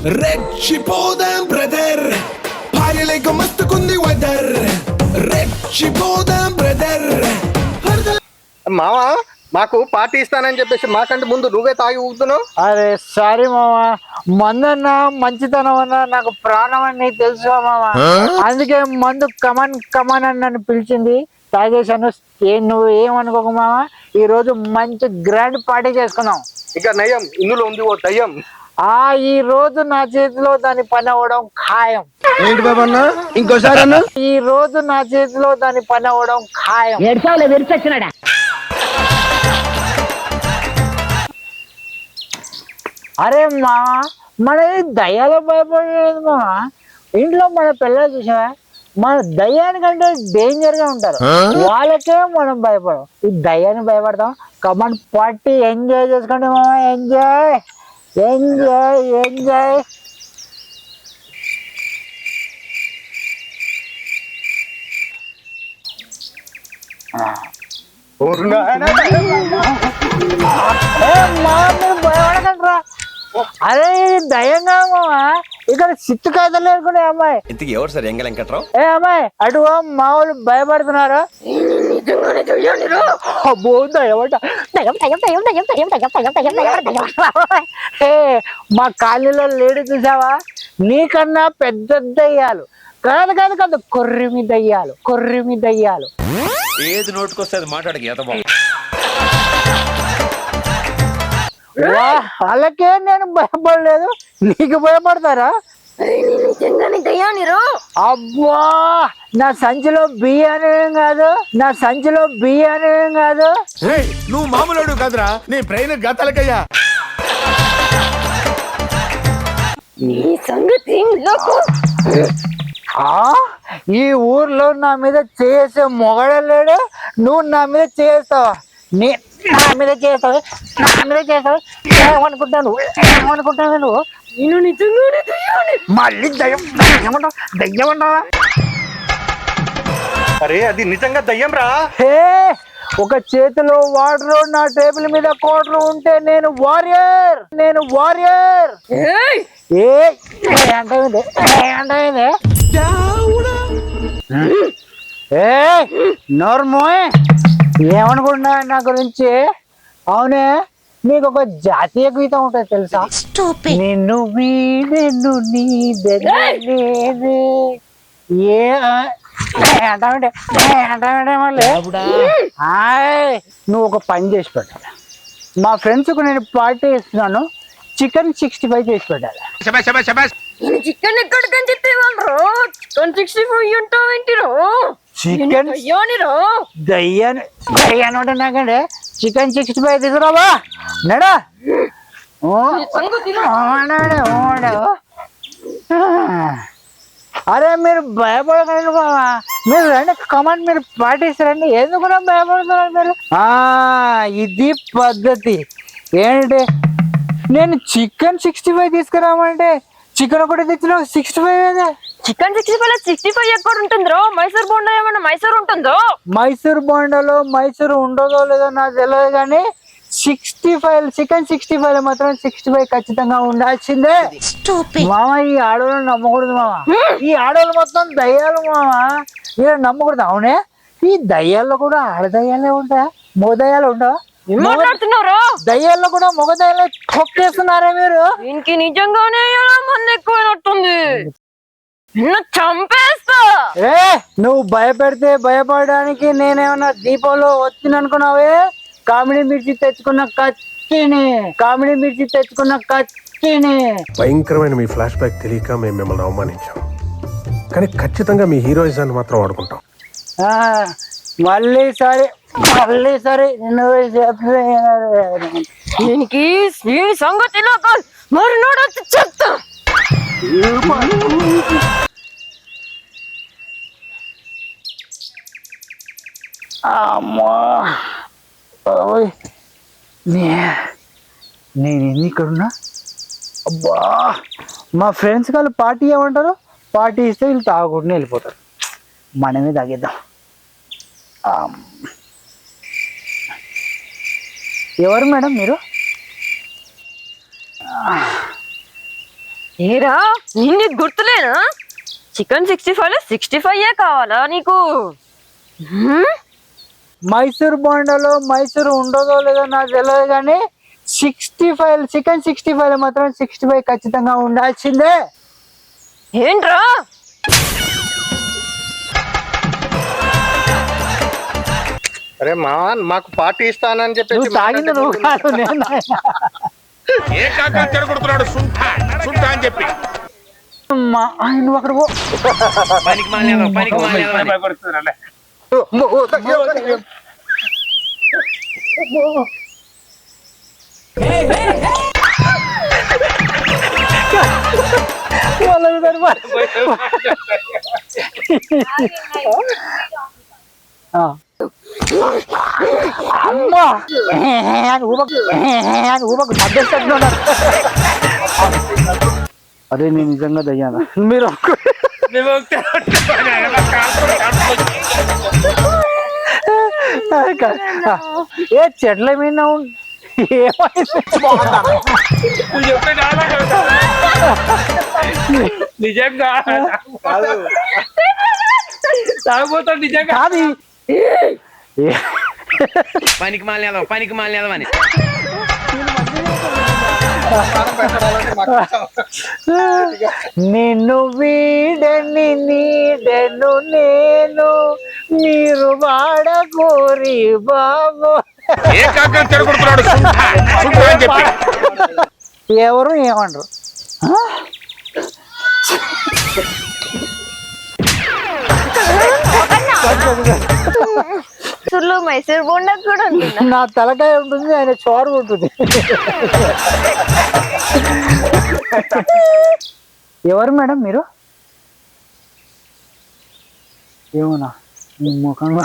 రెచ్చిపోదాం brother, భార్యలేక మస్తుకుంది weather, రెచ్చిపోదాం brother. మావా మాకు party ఇస్తానని చెప్పేసి మాకంటే ముందు నువ్వే తాగి ఊగుతున్నావు. అరే సారీ మామా, మందన్నా మంచితనం అన్నా నాకు ప్రాణం అని నీకు తెలుసు మామా. అందుకే మందు కమన్ కమన్ అని నన్ను పిలిచింది, తాగేశాను. నువ్వు ఏమనుకోకు మామా, ఈ రోజు మంచి గ్రాండ్ పార్టీ చేసుకున్నాం. ఇక నయం ఇందులో ఉంది ఓ దయ్యం. ఈ రోజు నా చేతిలో దాని పని అవ్వడం ఖాయం. ఏంటి బాబా అన్న ఇంకోసారి అన్న? ఈ రోజు నా చేతిలో దాని పని అవ్వడం ఖాయం. అరే మా మన దయ్యాలో భయపడలేదు మా. ఇంట్లో మన పిల్లలు చూసావా, మన దయ్యానికంటే డేంజర్ గా ఉంటారు, వాళ్ళకే మనం భయపడం. ఈ దయ్యాన్ని భయపడతాం. కమన్ పార్టీ ఎంజాయ్ చేసుకోండి మామ, ఎంజాయ్ ఎంజాయ్ ఎంజాయ్. భయపడకండి. అరే దయ్యంగా ఇక్కడ సిత్తు కాయతలు లేకునే అమ్మాయి. ఇంతకీ ఎవరు సార్ ఎంగ వెంకట్రావు? ఏ అమ్మాయి అటు మా వాళ్ళు భయపడుతున్నారు. అబ్బో దయ్యమంట, మా కాలనీలో లేడీ చూసావా, నీకన్నా పెద్ద దయ్యాలు కాదు కాదు కాదు, కొర్రిమి దయ్యాలు, కొర్రిమి దయ్యాలు. ఏది నోటుకొస్తే అది మాట్లాడక వాళ్ళకే నేను భయపడలేదు, నీకు భయపడతారా? అబ్బా నా సంచిలో బియ్యాన్ని కాదు, నా సంచిలో బియ్యాన్ని కాదు. నువ్వు మామూలు కాదురా, నీ బ్రెయిన్ గతలకయ్యా. ఈ ఊర్లో నా మీద చేసే మొగడలేడు, నువ్వు నా మీద చేస్తావా? నా మీద చేస్తావు, నా మీద చేస్తావు. ఏమనుకుంటాను, ఏమనుకుంటాను నువ్వు? నేను నిజంగానే మళ్ళీ దయ్యం దయ్యమంటావు, దయ్యమంటావా? అరే అది నిజంగా దయ్యం రా. ఒక చేతిలో వాటర్, నా టేబుల్ మీద కోటర్ ఉంటే నేను వారియర్, నేను వారియర్. నోర్మోయ్, ఏమనుకుంటున్నా నా గురించి? అవునే, నీకు ఒక జాతీయ గీతం ఉంటుంది తెలుసా? నిన్ను నిన్ను నీ మళ్ళీ నువ్వు ఒక పని చేసి పెట్టాలి. మా ఫ్రెండ్స్కు నేను పార్టీ ఇస్తున్నాను, చికెన్ 65 చేసి పెట్టాలి. చికెన్ ఎక్కడికని చెప్పేవాళ్ళు, చికెన్ 65 ఉంటావు ఏంటిరో? చికెన్ దయ్యాన్ని దయ్యాన్ని ఉంటుంది నాకండి. చికెన్ 65 తీసుకురావా నడా. అరే మీరు భయపడకండి బాబా, మీరు రండి, కమాండ్ మీరు పాటిస్తారండి. ఎందుకు భయపడుతున్నారు మీరు? ఇది పద్ధతి ఏంటి? నేను చికెన్ 65 తీసుకురామంటే చికెన్ ఒకటి తెచ్చిన 65. చికెన్ 65 ఎక్కడ ఉంటుందో? మైసూర్ బోండా ఏమన్నా మైసూర్ ఉంటుందో? మైసూర్ బోండాలో మైసూర్ ఉండదో లేదో నాకు తెలియదు, కానీ 65 చికెన్ 65 మాత్రం 65 ఖచ్చితంగా ఉండాల్సిందే మామ. ఈ ఆడవాళ్ళని నమ్మకూడదు మామ, ఈ ఆడవాళ్ళు మొత్తం దయ్యాలు మామ, ఇలా నమ్మకూడదు. అవునే, ఈ దయ్యాల్లో కూడా ఆడదయ్యాలే ఉంటాయా, మగ దయ్యాలు ఉండవా? దయ్యాల్లో కూడా మగ దయ్యాలు తొక్కేస్తున్నారా మీరు? దీనికి నిజంగానే మంది ఎక్కువైనట్టుంది, చంపేస్తా. నువ్వు భయపెడితే భయపడడానికి నేనేమన్నా దీపంలో వచ్చిననుకున్నావే? కామెడీ మిర్చి తెచ్చుకున్న కత్తిని, కామెడీ మిర్చి తెచ్చుకున్న కత్తిని. భయంకరమైన మీ ఫ్లాష్ బ్యాక్ తెలియక మేము మిమ్మల్ని అవమానించాం, కానీ ఖచ్చితంగా మీ హీరోయిజాన్ని మాత్రం వాడుకుంటాం. మళ్ళీ సరే దీనికి సంగతి మరునాడు చెప్తా. అమ్మా నేను ఎన్ని ఇక్కడున్నా? అబ్బా మా ఫ్రెండ్స్ వాళ్ళు పార్టీ ఏమంటారు, పార్టీ ఇస్తే వీళ్ళు తాగకుండా వెళ్ళిపోతారు, మనమే తాగేద్దాం. ఎవరు మేడం మీరు? ఏరా నీకు గుర్తులేనా చికెన్ 65 65 కావాలా నీకు? మైసూర్ బోండాలో మైసూర్ ఉండదో లేదో నాకు తెలియదు కానీ 65 చికెన్ 65 మాత్రం 65 ఖచ్చితంగా ఉండాల్సిందే. ఏంట్రా అరే మామ మాకు పార్టీ ఇస్తానని చెప్పేసి నువ్వు తాగింది నువ్వు కాదు నేను నాయనా. ఏ కాకా చెడగొడుతున్నాడు సుంఠ సుంఠ అని చెప్పి నువ్వు అక్కడ పో. వాళ్ళని కనపడ- ఆ. అమ్మా ఊపకు మధ్యస్థంలో అరే నేను నిజంగా దయ్యానా మీరు ఏ చెట్ల మీద నిజంగా తాగుపోతాడు నిజంగా కాదు పనికి మాలినేదం అని నిన్ను వీడని నీడను నేను మీరు వాడకూరి బాబు ఏ కాకా చెడగొడుతున్నాడు సుంఠ సుంఠ అని చెప్పి ఎవరు ఏమంటారు మైసూర్ బోండా కూడా ఉంటుందా? నా తలకాయ ఉంటుంది ఆయన చోరు ఉంటుంది ఎవరు మేడం మీరు? ఏమన్నా ముఖంగా